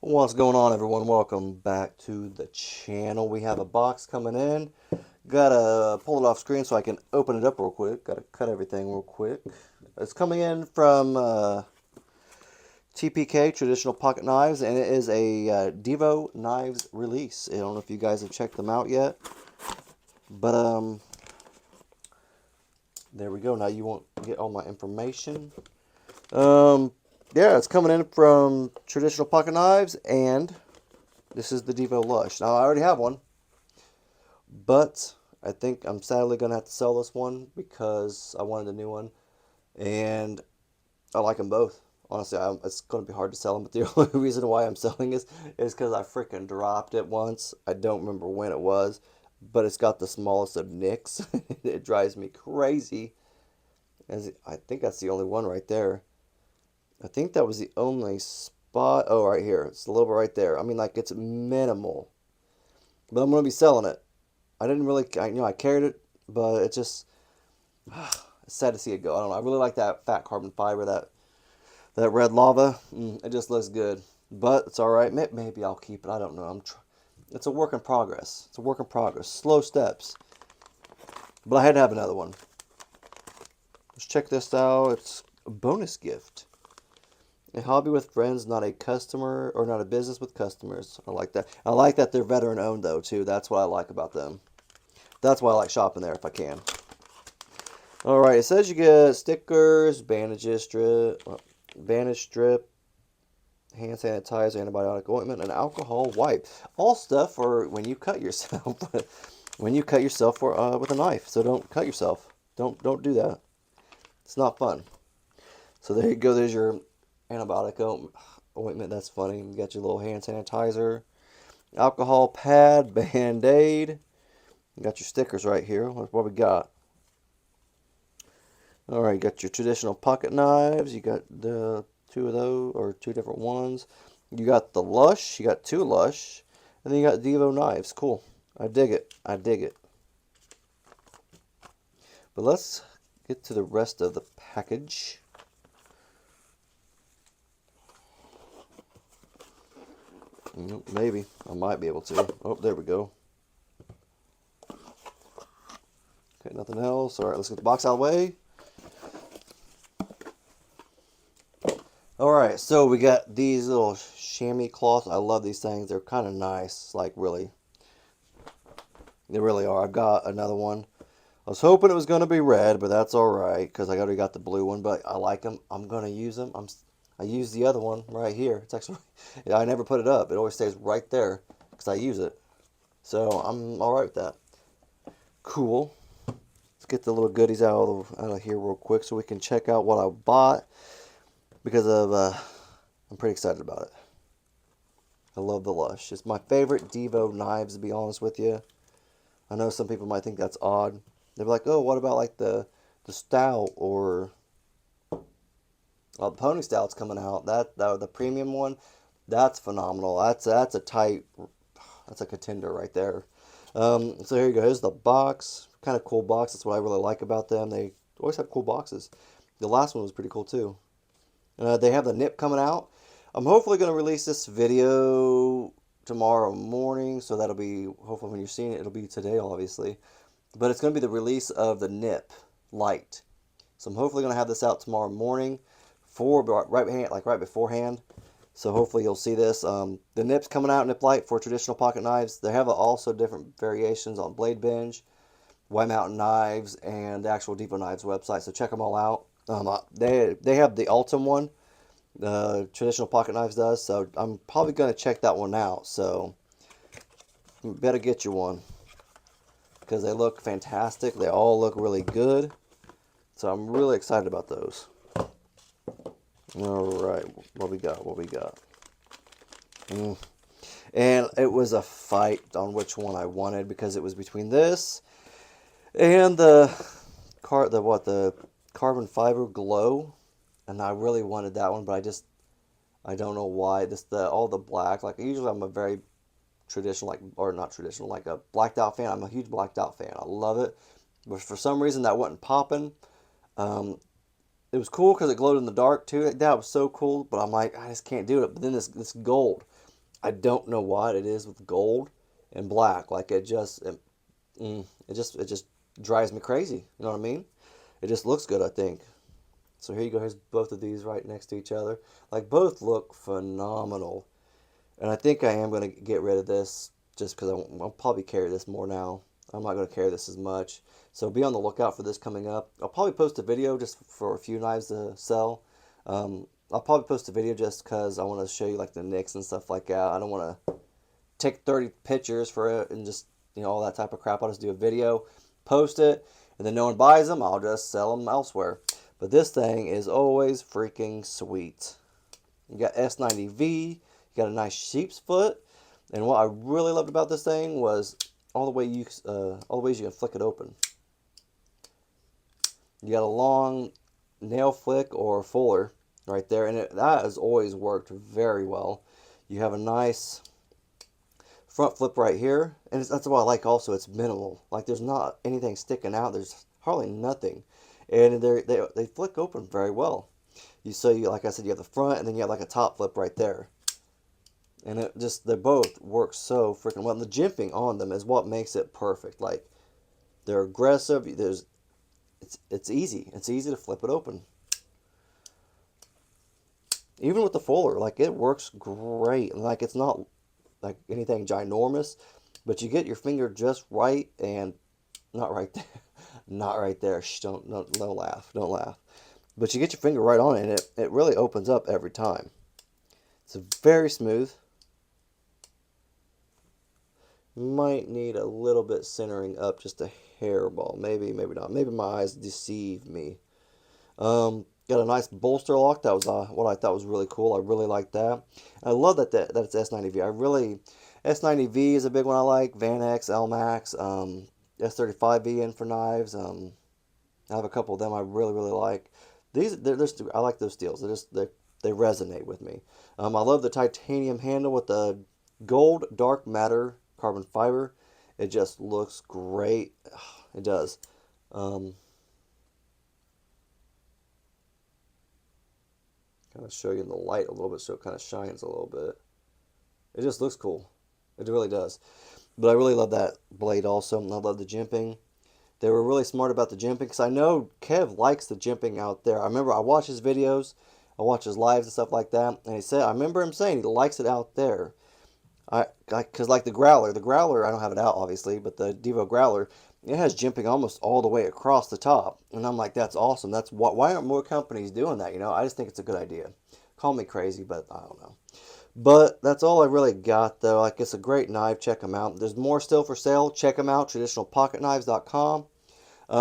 What's going on, everyone? Welcome back to the channel. We have a box coming in. Gotta pull it off screen so I can open it up real quick. Gotta cut everything real quick. It's coming in from TPK, Traditional Pocket Knives, and it is a Divo Knives release. I don't know if you guys have checked them out yet, but there we go. Now you won't get all my information. Yeah, it's coming in from Traditional Pocket Knives, and this is the Divo Lush. Now, I already have one, but I think I'm sadly going to have to sell this one because I wanted a new one, and I like them both. Honestly, it's going to be hard to sell them, but the only reason why I'm selling is because I freaking dropped it once. I don't remember when it was, but it's got the smallest of nicks. It drives me crazy. I think that's the only one right there. I think that was the only spot. Oh, right here. It's a little bit right there. I mean, like, it's minimal. But I'm going to be selling it. I didn't really, I carried it, but it's just, it's sad to see it go. I don't know. I really like that fat carbon fiber, that red lava. It just looks good. But it's all right. Maybe I'll keep it. I don't know. It's a work in progress. It's a work in progress. Slow steps. But I had to have another one. Let's check this out. It's a bonus gift. A hobby with friends, not a customer, or not a business with customers. I like that. I like that they're veteran owned though too. That's what I like about them. That's why I like shopping there if I can. All right, it says you get stickers, bandage strip, hand sanitizer, antibiotic ointment, and alcohol wipe. All stuff for when you cut yourself. When you cut yourself with a knife. So don't cut yourself. Don't do that. It's not fun. So there you go. There's your antibiotic ointment. That's funny. You got your little hand sanitizer, alcohol pad, band-aid. You got your stickers right here. What we got? All right, you got your traditional pocket knives. You got the two of those, or two different ones. You got the Lush. You got two Lush. And then you got Divo knives. Cool. I dig it. I dig it. But let's get to the rest of the package. Maybe. I might be able to. Oh, there we go. Okay, nothing else. All right, let's get the box out of the way. All right, so we got these little chamois cloths. I love these things. They're kind of nice. Like, really. They really are. I've got another one. I was hoping it was going to be red, but that's all right because I already got the blue one. But I like them. I'm going to use them. I use the other one right here. It's actually, I never put it up. It always stays right there because I use it. So I'm all right with that. Cool. Let's get the little goodies out of here real quick so we can check out what I bought because I'm pretty excited about it. I love the Lush. It's my favorite Divo knives, to be honest with you. I know some people might think that's odd. They're like, oh, what about like the stout or the pony stout's coming out? The premium one, that's phenomenal. That's a contender right there. So here you go. Here's the box. Kind of cool box. That's what I really like about them. They always have cool boxes. The last one was pretty cool too. They have the nip coming out. I'm hopefully going to release this video tomorrow morning, so that'll be, hopefully when you're seeing it, it'll be today, obviously. But it's going to be the release of the nip light. So I'm hopefully going to have this out tomorrow morning, right beforehand. So hopefully you'll see this. The nip's coming out, nip light for traditional pocket knives. They have also different variations on Blade Binge, White Mountain Knives, and the actual Divo Knives website. So check them all out. They have the Ultim one, the traditional pocket knives does. So I'm probably going to check that one out. So you better get you one because they look fantastic. They all look really good. So I'm really excited about those. All right, what we got? What we got? And it was a fight on which one I wanted because it was between this and the carbon fiber glow, and I really wanted that one, but I don't know why. All the black. Like usually I'm a very traditional, or not traditional, like a blacked out fan. I'm a huge blacked out fan. I love it, but for some reason that wasn't popping. It was cool because it glowed in the dark too. That was so cool, but I'm like, I just can't do it. But then this gold, I don't know what it is with gold and black. Like it just drives me crazy. You know what I mean? It just looks good, I think. So here you go. Here's both of these right next to each other. Like both look phenomenal. And I think I am going to get rid of this just because I'll probably carry this more now. I'm not going to carry this as much. So be on the lookout for this coming up. I'll probably post a video just for a few knives to sell. I'll probably post a video just because I want to show you like the nicks and stuff like that. I don't want to take 30 pictures for it and just, all that type of crap. I'll just do a video, post it, and then no one buys them. I'll just sell them elsewhere. But this thing is always freaking sweet. You got S90V, you got a nice sheep's foot, and what I really loved about this thing was all the ways you can flick it open. You got a long nail flick or fuller right there, and that has always worked very well. You have a nice front flip right here, and that's what I like also. It's minimal. Like there's not anything sticking out. There's hardly nothing, and they flick open very well. Like I said, you have the front, and then you have like a top flip right there. And they both work so freaking well. And the jimping on them is what makes it perfect. Like, they're aggressive. It's easy. It's easy to flip it open. Even with the fuller, like, it works great. Like, it's not like anything ginormous, but you get your finger just right, and not right there. Not right there. Shh, don't laugh. Don't laugh. But you get your finger right on it, and it really opens up every time. It's very smooth. Might need a little bit centering up, just a hairball. Maybe not. Maybe my eyes deceive me. Got a nice bolster lock. That was what I thought was really cool. I really like that. I love that it's S90V. S90V is a big one I like. Van X, LMAX, S35V in for knives. I have a couple of them I really like. I like those steels. They resonate with me. I love the titanium handle with the gold dark matter carbon fiber. It just looks great. It does. Kind of show you in the light a little bit so it kind of shines a little bit. It just looks cool. It really does. But I really love that blade also. I love the jimping. They were really smart about the jimping because I know Kev likes the jimping out there. I remember I watch his videos, I watch his lives and stuff like that, and I remember him saying he likes it out there. Because like the Growler I don't have it out obviously, but the Divo Growler, it has jimping almost all the way across the top, and I'm like, that's awesome. Why aren't more companies doing that? I just think it's a good idea. Call me crazy, but I don't know. But that's all I really got though. Like, it's a great knife. Check them out. There's more still for sale. Check them out. Traditionalpocketknives.com.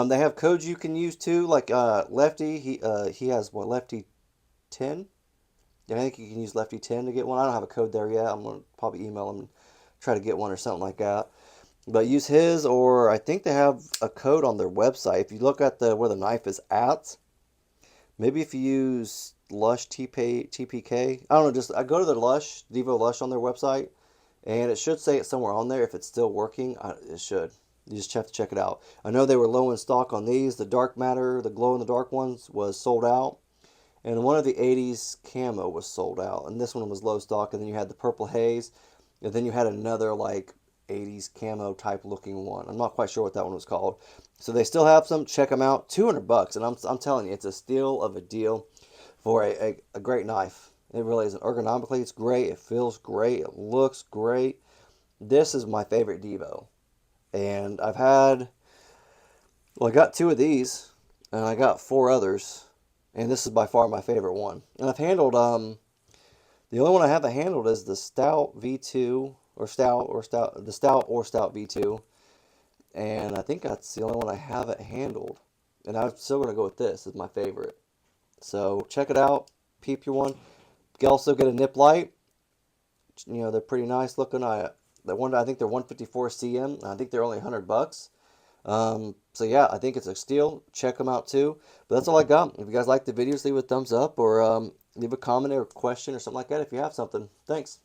They have codes you can use too. Like Lefty, he has what, Lefty 10. I think you can use Lefty 10 to get one. I don't have a code there yet. I'm going to probably email them and try to get one or something like that. But use his, or I think they have a code on their website. If you look at where the knife is at, maybe if you use Lush TPK, I don't know, just I go to the Divo Lush on their website, and it should say it somewhere on there if it's still working. It should. You just have to check it out. I know they were low in stock on these. The dark matter, the glow in the dark ones was sold out. And one of the 80s camo was sold out. And this one was low stock. And then you had the purple haze. And then you had another like 80s camo type looking one. I'm not quite sure what that one was called. So they still have some. Check them out. $200. And I'm telling you, it's a steal of a deal for a great knife. It really is. Ergonomically, it's great. It feels great. It looks great. This is my favorite Divo. And I got 2 of these. And I got 4 others. And this is by far my favorite one. And I've handled, the only one I haven't handled is the Stout V2, the Stout V2. And I think that's the only one I haven't handled. And I'm still going to go with this as my favorite. So check it out. Peep your one. You can also get a nip light. They're pretty nice looking. I think they're 154 CM. I think they're only $100. So yeah, I think it's a steal. Check them out too. But that's all I got. If you guys like the videos, leave a thumbs up, or leave a comment or a question or something like that if you have something. Thanks.